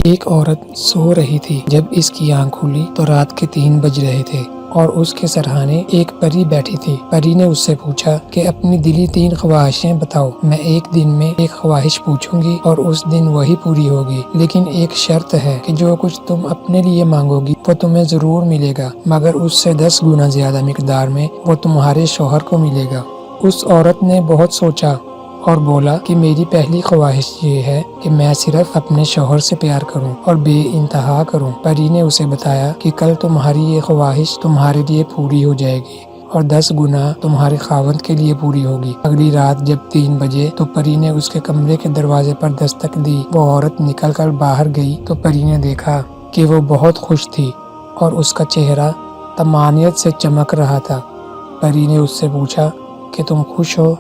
ایک عورت سو رہی تھی۔ جب اس کی آنکھ کھلی تو رات کے 3 بج رہے تھے اور اس کے سرہانے ایک پری بیٹھی تھی۔ پری نے اس سے پوچھا کہ اپنی دلی 3 خواہشیں بتاؤ۔ میں ایک دن میں ایک خواہش پوچھوں گی اور اس دن وہی پوری ہوگی، لیکن ایک شرط ہے کہ جو کچھ تم اپنے لیے مانگو گی وہ تمہیں ضرور ملے گا، مگر اس سے 10 گنا زیادہ مقدار میں وہ تمہارے شوہر کو ملے گا۔ اس عورت نے بہت سوچا اور بولا کہ میری پہلی خواہش یہ ہے کہ میں صرف اپنے شوہر سے پیار کروں اور بے انتہا کروں۔ پری نے اسے بتایا کہ کل تمہاری یہ خواہش تمہارے لیے پوری ہو جائے گی اور 10 گنا تمہارے خاوند کے لیے پوری ہوگی۔ اگلی رات جب 3 بجے تو پری نے اس کے کمرے کے دروازے پر دستک دی۔ وہ عورت نکل کر باہر گئی تو پری نے دیکھا کہ وہ بہت خوش تھی اور اس کا چہرہ طمانینت سے چمک رہا تھا۔ پری نے اس سے پوچھا کہ تم خوش ہو؟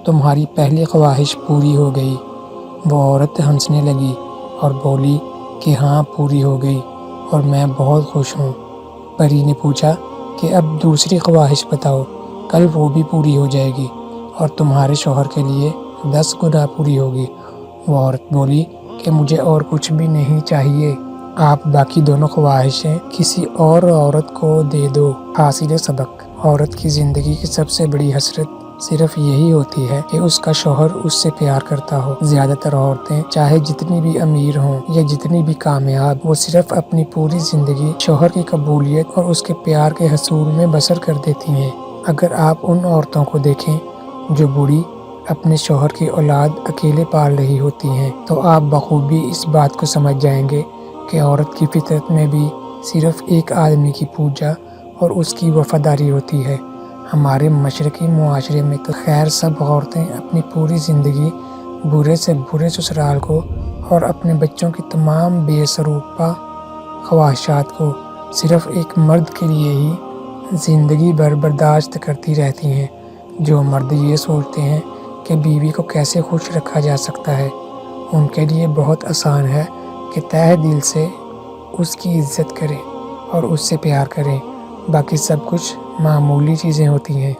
تمہاری پہلی خواہش پوری ہو گئی۔ وہ عورت ہنسنے لگی اور بولی کہ ہاں پوری ہو گئی اور میں بہت خوش ہوں۔ پری نے پوچھا کہ اب دوسری خواہش بتاؤ، کل وہ بھی پوری ہو جائے گی اور تمہارے شوہر کے لیے 10 گنا پوری ہوگی۔ وہ عورت بولی کہ مجھے اور کچھ بھی نہیں چاہیے، آپ باقی دونوں خواہشیں کسی اور عورت کو دے دو۔ حاصل سبق: عورت کی زندگی کی سب سے بڑی حسرت صرف یہی ہوتی ہے کہ اس کا شوہر اس سے پیار کرتا ہو۔ زیادہ تر عورتیں چاہے جتنی بھی امیر ہوں یا جتنی بھی کامیاب، وہ صرف اپنی پوری زندگی شوہر کی قبولیت اور اس کے پیار کے حصول میں بسر کر دیتی ہیں۔ اگر آپ ان عورتوں کو دیکھیں جو بوڑھی اپنے شوہر کی اولاد اکیلے پال رہی ہوتی ہیں تو آپ بخوبی اس بات کو سمجھ جائیں گے کہ عورت کی فطرت میں بھی صرف ایک آدمی کی پوجا اور اس کی وفاداری ہوتی ہے۔ ہمارے مشرقی معاشرے میں تو خیر سب عورتیں اپنی پوری زندگی برے سے برے سسرال کو اور اپنے بچوں کی تمام بے سروپا خواہشات کو صرف ایک مرد کے لیے ہی زندگی بھر برداشت کرتی رہتی ہیں۔ جو مرد یہ سوچتے ہیں کہ بیوی کو کیسے خوش رکھا جا سکتا ہے، ان کے لیے بہت آسان ہے کہ تہہ دل سے اس کی عزت کریں اور اس سے پیار کریں، باقی سب کچھ معمولی چیزیں ہوتی ہیں۔